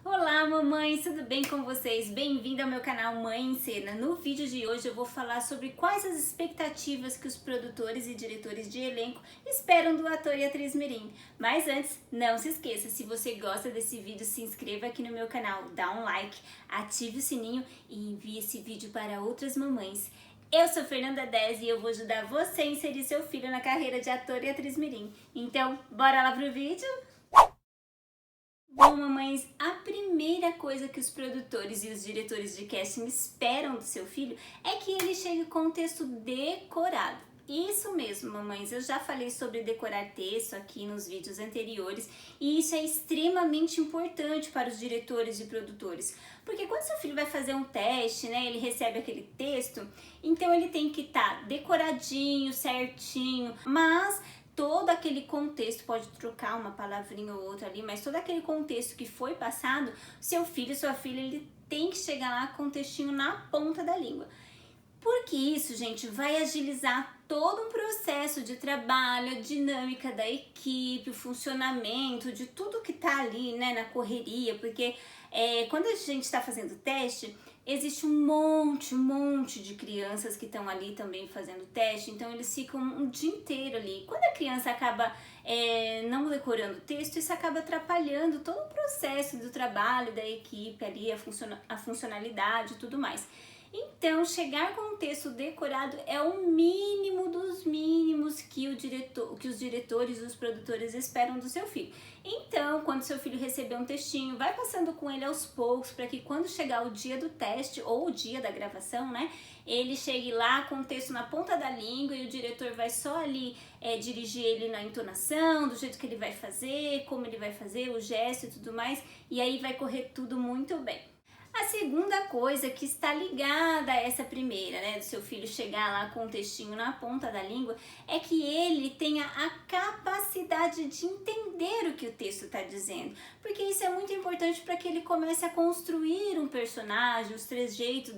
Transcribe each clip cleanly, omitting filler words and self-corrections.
Olá, mamães, tudo bem com vocês? Bem-vindo ao meu canal Mãe em Cena. No vídeo de hoje eu vou falar sobre quais as expectativas que os produtores e diretores de elenco esperam do ator e atriz mirim. Mas antes, não se esqueça, se você gosta desse vídeo, se inscreva aqui no meu canal, dá um like, ative o sininho e envie esse vídeo para outras mamães. Eu sou Fernanda Dez e eu vou ajudar você a inserir seu filho na carreira de ator e atriz mirim. Então, bora lá pro vídeo? Bom, mamães, a primeira coisa que os produtores e os diretores de casting esperam do seu filho é que ele chegue com um texto decorado. Isso mesmo, mamães, eu já falei sobre decorar texto aqui nos vídeos anteriores e isso é extremamente importante para os diretores e produtores, porque quando seu filho vai fazer um teste, né, ele recebe aquele texto, então ele tem que estar decoradinho, certinho, mas todo aquele contexto, pode trocar uma palavrinha ou outra ali, mas todo aquele contexto que foi passado, seu filho, sua filha, ele tem que chegar lá com o textinho na ponta da língua. Porque isso, gente, vai agilizar todo um processo de trabalho, a dinâmica da equipe, o funcionamento de tudo que tá ali, né, na correria, porque quando a gente está fazendo teste, existe um monte de crianças que estão ali também fazendo teste, então eles ficam um dia inteiro ali. Quando a criança acaba não decorando o texto, isso acaba atrapalhando todo o processo do trabalho da equipe ali, a funcionalidade e tudo mais. Então, chegar com um texto decorado é o mínimo dos mínimos que os diretores e os produtores esperam do seu filho. Então, quando seu filho receber um textinho, vai passando com ele aos poucos para que quando chegar o dia do teste ou o dia da gravação, né, ele chegue lá com o texto na ponta da língua e o diretor vai só ali dirigir ele na entonação, do jeito que ele vai fazer, como ele vai fazer, o gesto e tudo mais, e aí vai correr tudo muito bem. A segunda coisa que está ligada a essa primeira, né, do seu filho chegar lá com o textinho na ponta da língua, é que ele tenha a capacidade de entender o que o texto está dizendo, porque isso é muito importante para que ele comece a construir um personagem, os trejeitos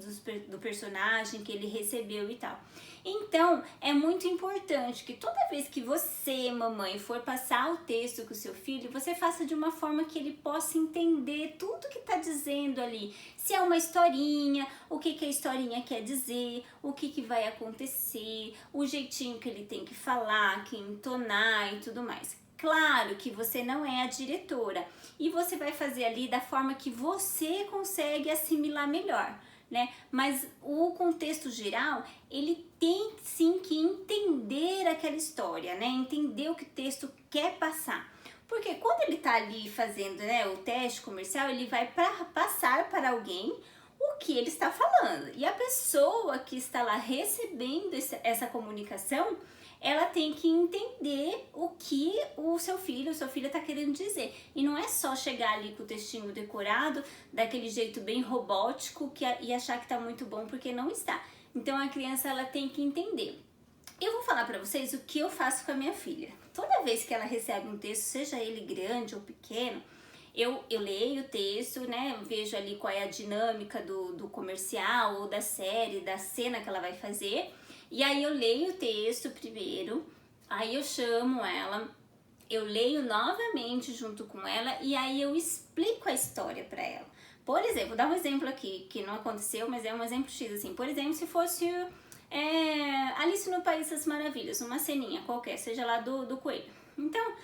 do personagem que ele recebeu e tal. Então, é muito importante que toda vez que você, mamãe, for passar o texto com o seu filho, você faça de uma forma que ele possa entender tudo que está dizendo ali. Se é uma historinha, o que a historinha quer dizer, o que vai acontecer, o jeitinho que ele tem que falar, que entonar e tudo mais. Claro que você não é a diretora e você vai fazer ali da forma que você consegue assimilar melhor, né? Mas o contexto geral, ele tem sim que entender aquela história, né? Entender o que o texto quer passar. Porque quando ele tá ali fazendo, né, o teste comercial, ele vai passar para alguém o que ele está falando. E a pessoa que está lá recebendo essa comunicação, ela tem que entender o que o seu filho ou sua filha está querendo dizer. E não é só chegar ali com o textinho decorado, daquele jeito bem robótico e achar que está muito bom, porque não está. Então a criança ela tem que entender. Eu vou falar para vocês o que eu faço com a minha filha. Toda vez que ela recebe um texto, seja ele grande ou pequeno, eu leio o texto, né? Eu vejo ali qual é a dinâmica do comercial ou da série, da cena que ela vai fazer. E aí eu leio o texto primeiro, aí eu chamo ela, eu leio novamente junto com ela e aí eu explico a história para ela. Por exemplo, vou dar um exemplo aqui, que não aconteceu, mas é um exemplo X, assim. Por exemplo, se fosse Alice no País das Maravilhas, uma ceninha qualquer, seja lá do coelho. Então,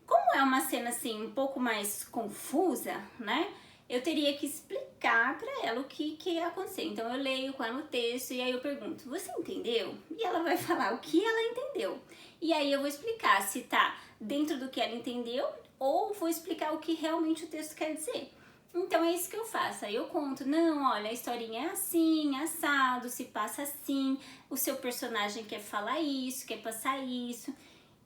como é uma cena assim um pouco mais confusa, né? Eu teria que explicar para ela o que ia acontecer. Então eu leio com ela o texto e aí eu pergunto: você entendeu? E ela vai falar o que ela entendeu. E aí eu vou explicar se tá dentro do que ela entendeu ou vou explicar o que realmente o texto quer dizer. Então é isso que eu faço, aí eu conto, não, olha, a historinha é assim, assado, se passa assim, o seu personagem quer falar isso, quer passar isso.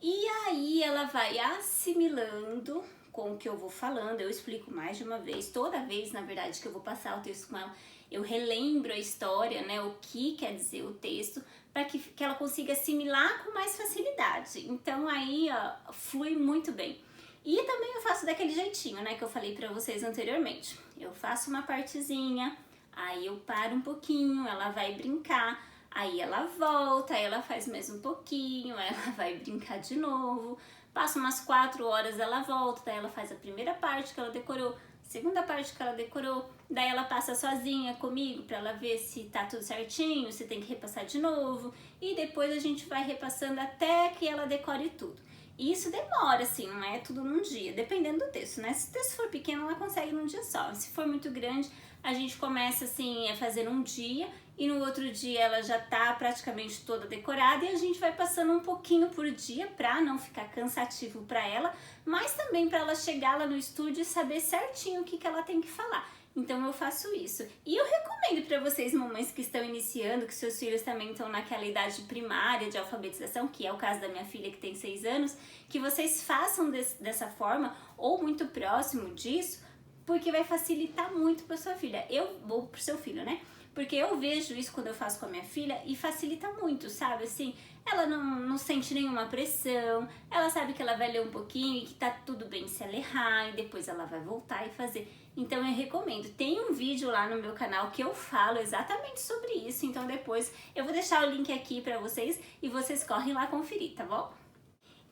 E aí ela vai assimilando com o que eu vou falando, eu explico mais de uma vez, toda vez, na verdade, que eu vou passar o texto com ela, eu relembro a história, né, o que quer dizer o texto, para que ela consiga assimilar com mais facilidade. Então aí, ó, flui muito bem. E também eu faço daquele jeitinho, né, que eu falei pra vocês anteriormente. Eu faço uma partezinha, aí eu paro um pouquinho, ela vai brincar, aí ela volta, aí ela faz mais um pouquinho, aí ela vai brincar de novo. Passa umas 4 horas, ela volta, daí ela faz a primeira parte que ela decorou. segunda parte que ela decorou, daí ela passa sozinha comigo para ela ver se tá tudo certinho, se tem que repassar de novo, e depois a gente vai repassando até que ela decore tudo. E isso demora, assim, não é tudo num dia, dependendo do texto, né? Se o texto for pequeno, ela consegue num dia só. Se for muito grande, a gente começa, assim, a fazer um dia e no outro dia ela já tá praticamente toda decorada e a gente vai passando um pouquinho por dia pra não ficar cansativo pra ela, mas também pra ela chegar lá no estúdio e saber certinho o que ela tem que falar. Então eu faço isso. E eu recomendo para vocês, mamães que estão iniciando, que seus filhos também estão naquela idade primária de alfabetização, que é o caso da minha filha que tem 6 anos, que vocês façam dessa forma ou muito próximo disso, porque vai facilitar muito para sua filha. Ou para o seu filho, né? Porque eu vejo isso quando eu faço com a minha filha e facilita muito, sabe? Assim, ela não sente nenhuma pressão, ela sabe que ela vai ler um pouquinho e que tá tudo bem se ela errar e depois ela vai voltar e fazer. Então eu recomendo. Tem um vídeo lá no meu canal que eu falo exatamente sobre isso, então depois eu vou deixar o link aqui pra vocês e vocês correm lá conferir, tá bom?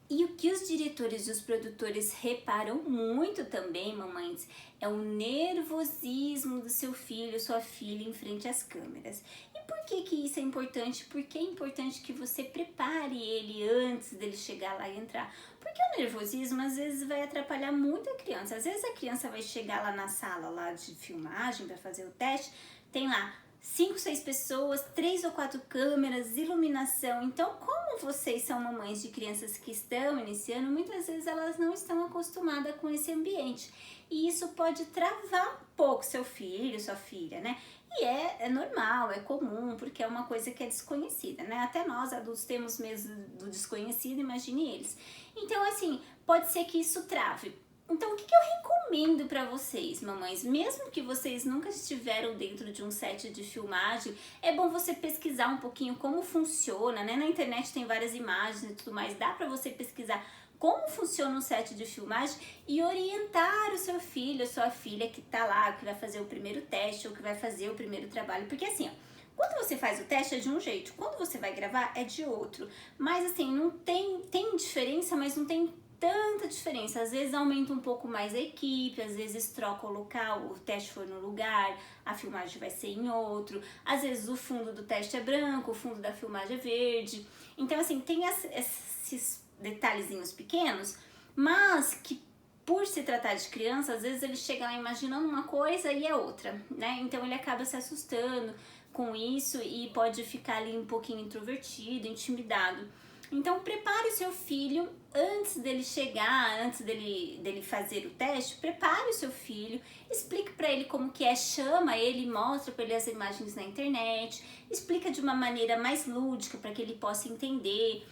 E o que os diretores e os produtores reparam muito também, mamães, é o nervosismo do seu filho, sua filha em frente às câmeras. E por que isso é importante? Porque é importante que você prepare ele antes dele chegar lá e entrar. Porque o nervosismo às vezes vai atrapalhar muito a criança. Às vezes a criança vai chegar lá na sala lá de filmagem para fazer o teste, tem lá 5, 6 pessoas, 3 ou 4 câmeras, iluminação. Então, como vocês são mamães de crianças que estão iniciando, muitas vezes elas não estão acostumadas com esse ambiente. E isso pode travar um pouco seu filho, sua filha, né? E é normal, é comum, porque é uma coisa que é desconhecida, né? Até nós adultos temos medo do desconhecido, imagine eles. Então, assim, pode ser que isso trave. Então, o que eu recomendo para vocês, mamães? Mesmo que vocês nunca estiveram dentro de um set de filmagem, é bom você pesquisar um pouquinho como funciona, né? Na internet tem várias imagens e tudo mais, dá para você pesquisar como funciona um set de filmagem e orientar o seu filho, a sua filha que tá lá, que vai fazer o primeiro teste ou que vai fazer o primeiro trabalho. Porque assim, ó, quando você faz o teste é de um jeito, quando você vai gravar é de outro. Mas assim, não tem diferença, mas não tem tanta diferença. Às vezes aumenta um pouco mais a equipe, às vezes troca o local, o teste foi no lugar, a filmagem vai ser em outro. Às vezes o fundo do teste é branco, o fundo da filmagem é verde. Então assim, tem esses detalhezinhos pequenos, mas que por se tratar de criança, às vezes ele chega lá imaginando uma coisa e é outra, né? Então ele acaba se assustando com isso e pode ficar ali um pouquinho introvertido, intimidado. Então prepare o seu filho antes dele chegar, antes dele fazer o teste, prepare o seu filho, explique para ele como que é, chama ele, mostra para ele as imagens na internet, explica de uma maneira mais lúdica para que ele possa entender.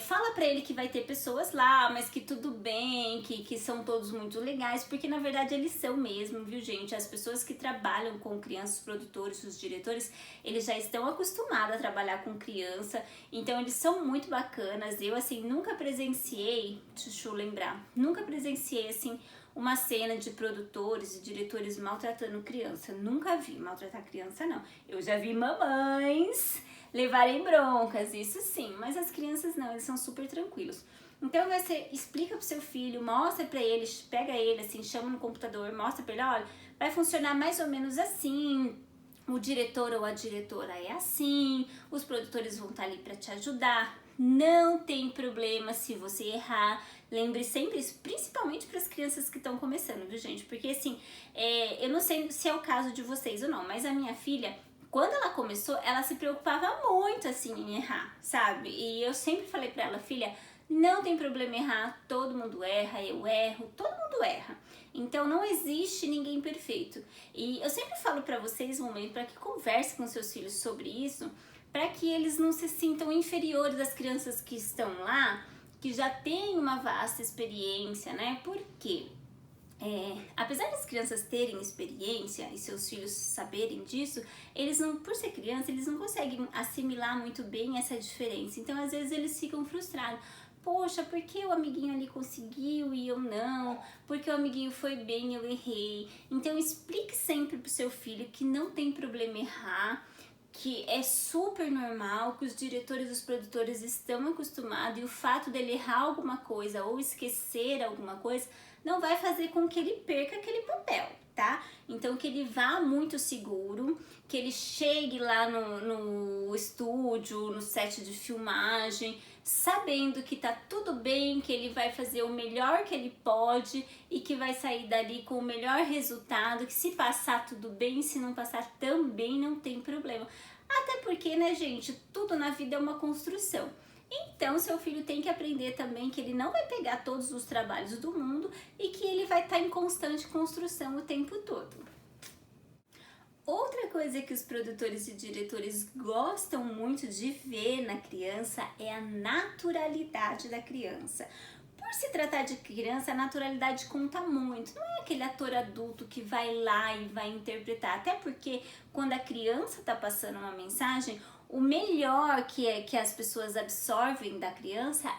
Fala pra ele que vai ter pessoas lá, mas que tudo bem, que são todos muito legais, porque na verdade eles são mesmo, viu gente? As pessoas que trabalham com crianças, os produtores, os diretores, eles já estão acostumados a trabalhar com criança, então eles são muito bacanas. Eu assim, nunca presenciei, deixa eu lembrar, nunca presenciei assim uma cena de produtores e diretores maltratando criança. Nunca vi maltratar criança, não. Eu já vi mamães levarem broncas, isso sim, mas as crianças não, eles são super tranquilos. Então você explica pro seu filho, mostra pra ele, pega ele assim, chama no computador, mostra pra ele, olha, vai funcionar mais ou menos assim, o diretor ou a diretora é assim, os produtores vão estar ali pra te ajudar, não tem problema se você errar. Lembre sempre isso, principalmente para as crianças que estão começando, viu gente? Porque assim, eu não sei se é o caso de vocês ou não, mas a minha filha, quando ela começou, ela se preocupava muito assim em errar, sabe? E eu sempre falei pra ela, filha, não tem problema errar, todo mundo erra, eu erro, todo mundo erra. Então não existe ninguém perfeito. E eu sempre falo pra vocês, mamãe, para que converse com seus filhos sobre isso, para que eles não se sintam inferiores às crianças que estão lá, que já têm uma vasta experiência, né? Por quê? Apesar das crianças terem experiência e seus filhos saberem disso, eles não, por ser criança, eles não conseguem assimilar muito bem essa diferença. Então, às vezes, eles ficam frustrados. Poxa, por que o amiguinho ali conseguiu e eu não? Porque o amiguinho foi bem e eu errei? Então, explique sempre pro seu filho que não tem problema errar, que é super normal, que os diretores e os produtores estão acostumados e o fato dele errar alguma coisa ou esquecer alguma coisa não vai fazer com que ele perca aquele papel. Então que ele vá muito seguro, que ele chegue lá no estúdio, no set de filmagem, sabendo que tá tudo bem, que ele vai fazer o melhor que ele pode e que vai sair dali com o melhor resultado, que se passar tudo bem, se não passar também não tem problema. Até porque, né, gente, tudo na vida é uma construção. Então, seu filho tem que aprender também que ele não vai pegar todos os trabalhos do mundo e que ele vai estar em constante construção o tempo todo. Outra coisa que os produtores e diretores gostam muito de ver na criança é a naturalidade da criança. Por se tratar de criança, a naturalidade conta muito. Não é aquele ator adulto que vai lá e vai interpretar. Até porque quando a criança está passando uma mensagem, o melhor que as pessoas absorvem da criança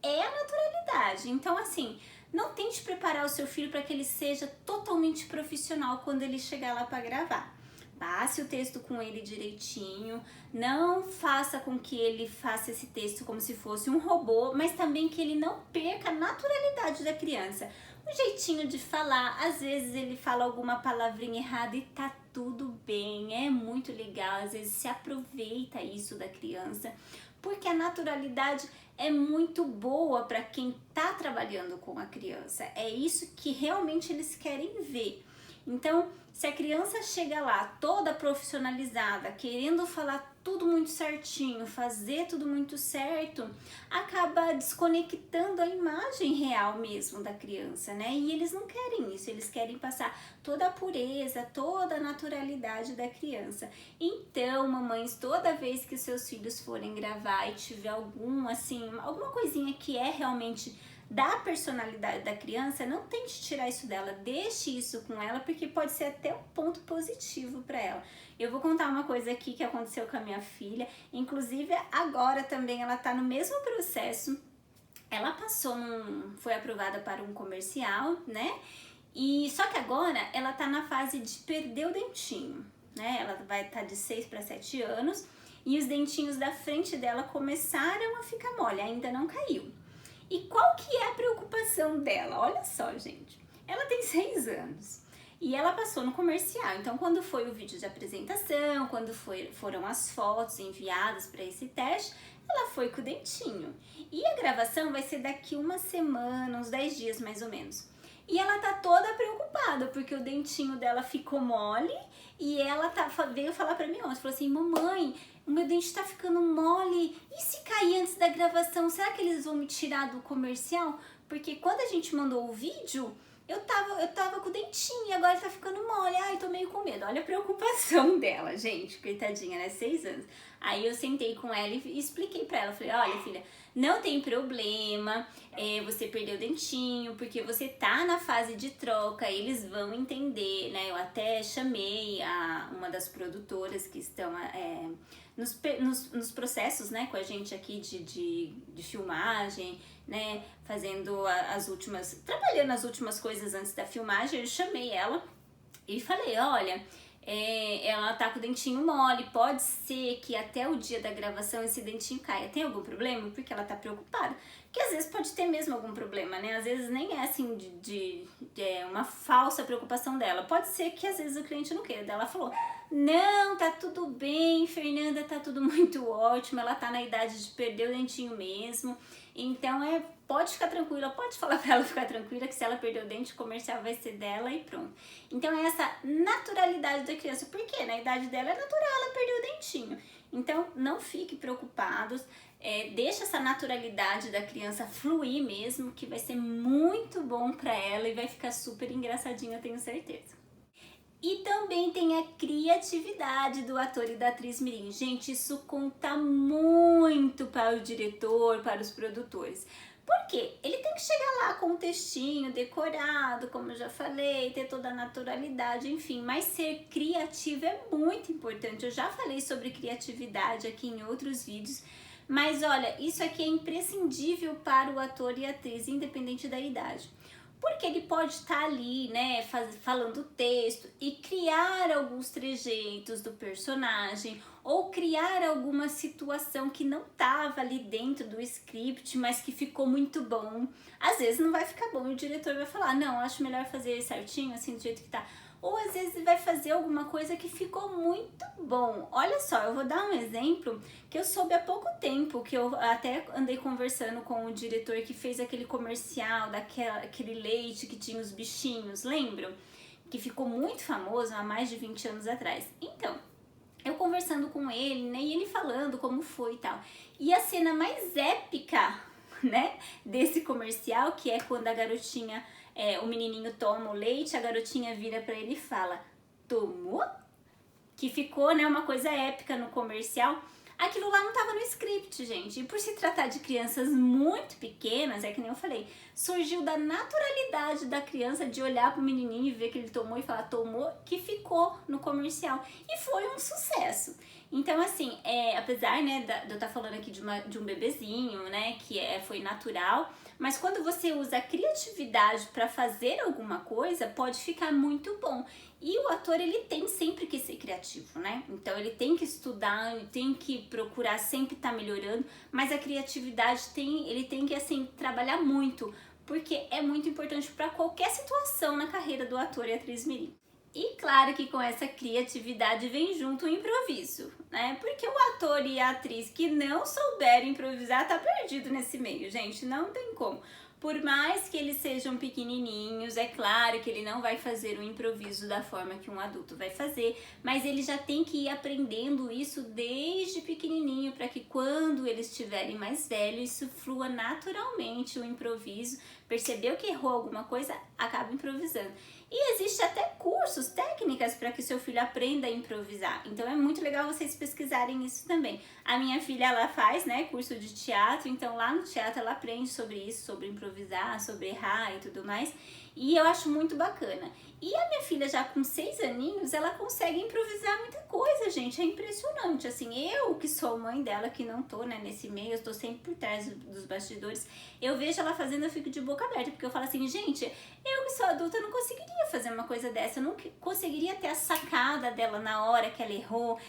é a naturalidade. Então, assim, não tente preparar o seu filho para que ele seja totalmente profissional quando ele chegar lá para gravar. Passe o texto com ele direitinho, não faça com que ele faça esse texto como se fosse um robô, mas também que ele não perca a naturalidade da criança. O jeitinho de falar, às vezes ele fala alguma palavrinha errada e tá tudo bem, é muito legal, às vezes se aproveita isso da criança, porque a naturalidade é muito boa para quem tá trabalhando com a criança, é isso que realmente eles querem ver. Então, se a criança chega lá toda profissionalizada, querendo falar tudo muito certinho, fazer tudo muito certo, acaba desconectando a imagem real mesmo da criança, né? E eles não querem isso, eles querem passar toda a pureza, toda a naturalidade da criança. Então, mamães, toda vez que seus filhos forem gravar e tiver alguma coisinha que é realmente da personalidade da criança, não tente tirar isso dela, deixe isso com ela, porque pode ser até um ponto positivo para ela. Eu vou contar uma coisa aqui que aconteceu com a minha filha, inclusive agora também ela tá no mesmo processo, ela foi aprovada para um comercial, né? E só que agora ela tá na fase de perder o dentinho, né? Ela vai estar de 6 para 7 anos e os dentinhos da frente dela começaram a ficar mole, ainda não caiu. E qual que é a preocupação dela? Olha só, gente, ela tem 6 anos e ela passou no comercial. Então, quando foi o vídeo de apresentação, quando foram as fotos enviadas para esse teste, ela foi com o dentinho. E a gravação vai ser daqui uma semana, uns 10 dias mais ou menos. E ela tá toda preocupada, porque o dentinho dela ficou mole e ela veio falar pra mim ontem, falou assim, mamãe, o meu dente tá ficando mole, e se cair antes da gravação, será que eles vão me tirar do comercial? Porque quando a gente mandou o vídeo, eu tava com o dentinho e agora tá ficando mole, ai, tô meio com medo. Olha a preocupação dela, gente, coitadinha, né, 6 anos. Aí eu sentei com ela e expliquei pra ela, falei, olha filha, não tem problema, você perdeu o dentinho, porque você tá na fase de troca, eles vão entender, né, eu até chamei uma das produtoras que estão nos processos, né, com a gente aqui de filmagem, né, trabalhando as últimas coisas antes da filmagem, eu chamei ela e falei, olha, ela tá com o dentinho mole, pode ser que até o dia da gravação esse dentinho caia. Tem algum problema? Porque ela tá preocupada. Porque às vezes pode ter mesmo algum problema, né? Às vezes nem é assim uma falsa preocupação dela. Pode ser que às vezes o cliente não queira. Ela falou, não, tá tudo bem, Fernanda, tá tudo muito ótimo, ela tá na idade de perder o dentinho mesmo. Então pode ficar tranquila, pode falar pra ela ficar tranquila que se ela perder o dente, o comercial vai ser dela e pronto. Então é essa naturalidade da criança, porque na idade dela é natural ela perder o dentinho. Então não fique preocupados, deixa essa naturalidade da criança fluir mesmo, que vai ser muito bom pra ela e vai ficar super engraçadinho, eu tenho certeza. E também tem a criatividade do ator e da atriz mirim. Gente, isso conta muito para o diretor, para os produtores. Por quê? Ele tem que chegar lá com um textinho decorado, como eu já falei, ter toda a naturalidade, enfim. Mas ser criativo é muito importante. Eu já falei sobre criatividade aqui em outros vídeos. Mas olha, isso aqui é imprescindível para o ator e a atriz, independente da idade. Porque ele pode estar ali, né, falando o texto e criar alguns trejeitos do personagem ou criar alguma situação que não estava ali dentro do script, mas que ficou muito bom. Às vezes não vai ficar bom e o diretor vai falar, não, acho melhor fazer certinho, assim, do jeito que tá. ou às vezes vai fazer alguma coisa que ficou muito bom. Olha só, eu vou dar um exemplo que eu soube há pouco tempo, que eu até andei conversando com o diretor que fez aquele comercial daquele leite que tinha os bichinhos, lembram? Que ficou muito famoso há mais de 20 anos atrás. Então, eu conversando com ele, né, e ele falando como foi e tal. E a cena mais épica, né, desse comercial, que é quando a garotinha, o menininho toma o leite, a garotinha vira pra ele e fala, tomou? Que ficou, né, uma coisa épica no comercial. Aquilo lá não estava no script, gente. E por se tratar de crianças muito pequenas, é que nem eu falei, surgiu da naturalidade da criança de olhar pro menininho e ver que ele tomou e falar tomou, que ficou no comercial. E foi um sucesso. Então, assim, apesar, né, de eu estar falando aqui de um bebezinho, né, que foi natural, mas quando você usa a criatividade para fazer alguma coisa, pode ficar muito bom. E o ator, ele tem sempre que ser criativo, né? Então ele tem que estudar, ele tem que procurar sempre estar melhorando, mas a criatividade ele tem que, assim, trabalhar muito, porque é muito importante para qualquer situação na carreira do ator e atriz mirim. E claro que com essa criatividade vem junto o improviso, né? Porque o ator e a atriz que não souberem improvisar tá perdido nesse meio, gente, não tem como. Por mais que eles sejam pequenininhos, é claro que ele não vai fazer o improviso da forma que um adulto vai fazer, mas ele já tem que ir aprendendo isso desde pequenininho para que quando eles estiverem mais velhos, isso flua naturalmente o improviso. Percebeu que errou alguma coisa, acaba improvisando. E existe até cursos, técnicas para que seu filho aprenda a improvisar. Então é muito legal vocês pesquisarem isso também. A minha filha, ela faz, né, curso de teatro, então lá no teatro ela aprende sobre isso, sobre improvisar, sobre errar e tudo mais. E eu acho muito bacana. E a minha filha já com 6 aninhos, ela consegue improvisar muita coisa, gente. É impressionante, assim, eu que sou mãe dela, que não tô, né, nesse meio, eu tô sempre por trás dos bastidores, eu vejo ela fazendo, eu fico de boca aberta, porque eu falo assim, gente, eu que sou adulta não conseguiria fazer uma coisa dessa, eu não conseguiria ter a sacada dela na hora que ela errou,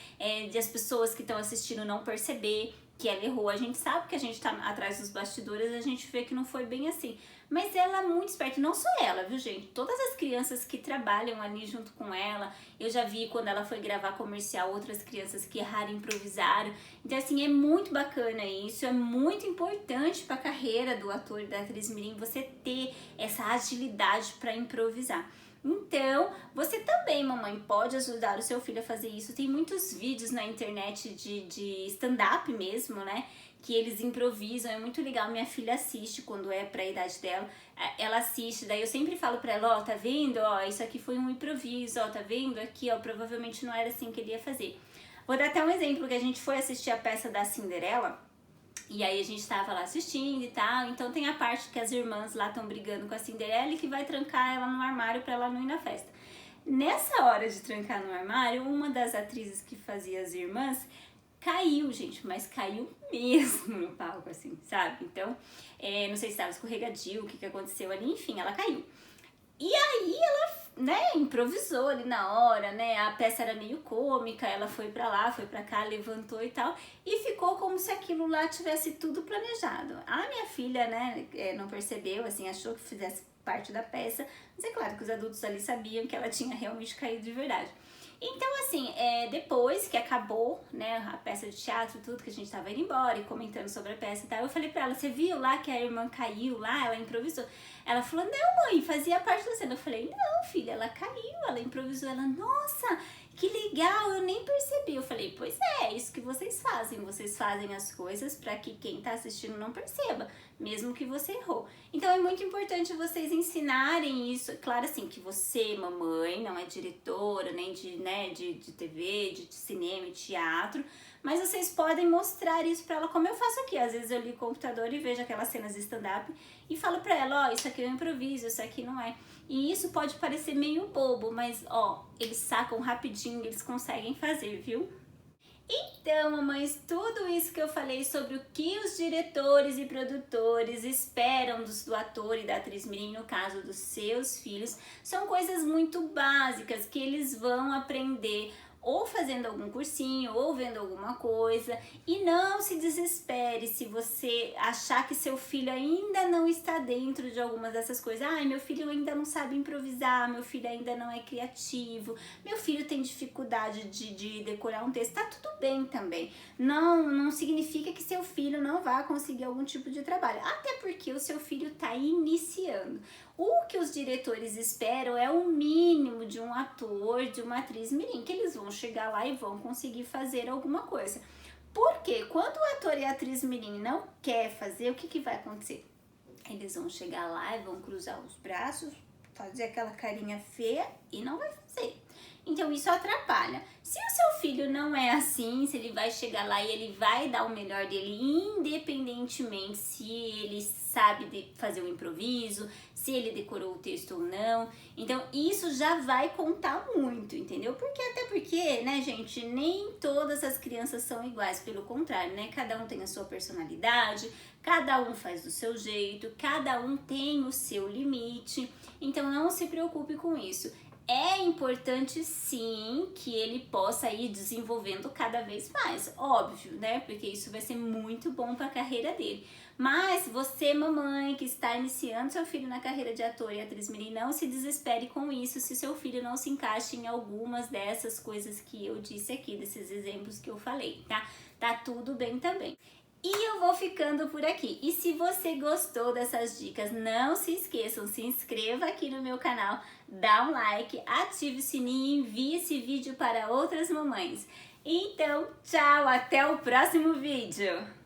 de as pessoas que estão assistindo não perceber que ela errou. A gente sabe que a gente tá atrás dos bastidores, a gente vê que não foi bem assim. Mas ela é muito esperta, não só ela, viu, gente? Todas as crianças que trabalham ali junto com ela, eu já vi quando ela foi gravar comercial, outras crianças que erraram, improvisaram. Então, assim, é muito bacana isso, é muito importante para a carreira do ator e da atriz mirim você ter essa agilidade para improvisar. Então, você também, mamãe, pode ajudar o seu filho a fazer isso. Tem muitos vídeos na internet de stand-up mesmo, né? Que eles improvisam, é muito legal. Minha filha assiste quando é pra idade dela, ela assiste, daí eu sempre falo pra ela, ó, tá vendo, ó, isso aqui foi um improviso, ó, tá vendo aqui, ó, provavelmente não era assim que ele ia fazer. Vou dar até um exemplo, que a gente foi assistir a peça da Cinderela, e aí a gente tava lá assistindo e tal, então tem a parte que as irmãs lá estão brigando com a Cinderela e que vai trancar ela no armário pra ela não ir na festa. Nessa hora de trancar no armário, uma das atrizes que fazia as irmãs caiu, gente, mas caiu mesmo no palco, assim, sabe? Então, não sei se estava escorregadio, o que aconteceu ali, enfim, ela caiu. E aí ela, né, improvisou ali na hora, né, a peça era meio cômica, ela foi pra lá, foi pra cá, levantou e tal, e ficou como se aquilo lá tivesse tudo planejado. A minha filha, né, não percebeu, assim, achou que fizesse parte da peça, mas é claro que os adultos ali sabiam que ela tinha realmente caído de verdade. Então, assim, depois que acabou, né, a peça de teatro, tudo, que a gente tava indo embora e comentando sobre a peça e tal, eu falei pra ela, você viu lá que a irmã caiu lá, ela improvisou? Ela falou, não, mãe, fazia parte da cena. Eu falei, não, filha, ela caiu, ela improvisou. Ela, nossa, que legal, eu nem percebi. Eu falei, pois é isso que vocês fazem as coisas pra que quem tá assistindo não perceba, mesmo que você errou. Então é muito importante vocês ensinarem isso, claro assim, que você, mamãe, não é diretora, nem de TV, de cinema, de teatro, mas vocês podem mostrar isso pra ela, como eu faço aqui. Às vezes eu ligo o computador e vejo aquelas cenas de stand-up e falo pra ela, ó, isso aqui é um improviso, isso aqui não é. E isso pode parecer meio bobo, mas ó, eles sacam rapidinho, eles conseguem fazer, viu? Então, mamães, tudo isso que eu falei sobre o que os diretores e produtores esperam do ator e da atriz mirim, no caso dos seus filhos, são coisas muito básicas que eles vão aprender ou fazendo algum cursinho, ou vendo alguma coisa. E não se desespere se você achar que seu filho ainda não está dentro de algumas dessas coisas. Ai, meu filho ainda não sabe improvisar, meu filho ainda não é criativo, meu filho tem dificuldade de decorar um texto. Tá tudo bem também. Não significa que seu filho não vai conseguir algum tipo de trabalho. Até porque o seu filho está iniciando. O que os diretores esperam é o mínimo de um ator, de uma atriz mirim, que eles vão chegar lá e vão conseguir fazer alguma coisa. Porque quando o ator e a atriz mirim não quer fazer, o que vai acontecer? Eles vão chegar lá e vão cruzar os braços, fazer aquela carinha feia e não vai fazer. Então isso atrapalha. Se o seu filho não é assim, se ele vai chegar lá e ele vai dar o melhor dele, independentemente se ele sabe fazer o improviso, se ele decorou o texto ou não. Então isso já vai contar muito, entendeu? Até porque, né, gente, nem todas as crianças são iguais, pelo contrário, né? Cada um tem a sua personalidade, cada um faz do seu jeito, cada um tem o seu limite. Então não se preocupe com isso. É importante sim que ele possa ir desenvolvendo cada vez mais, óbvio, né? Porque isso vai ser muito bom para a carreira dele. Mas você, mamãe, que está iniciando seu filho na carreira de ator e atriz mirim, não se desespere com isso se seu filho não se encaixa em algumas dessas coisas que eu disse aqui, desses exemplos que eu falei, tá? Tá tudo bem também. E eu vou ficando por aqui. E se você gostou dessas dicas, não se esqueçam, se inscreva aqui no meu canal, dá um like, ative o sininho e envie esse vídeo para outras mamães. Então, tchau, até o próximo vídeo!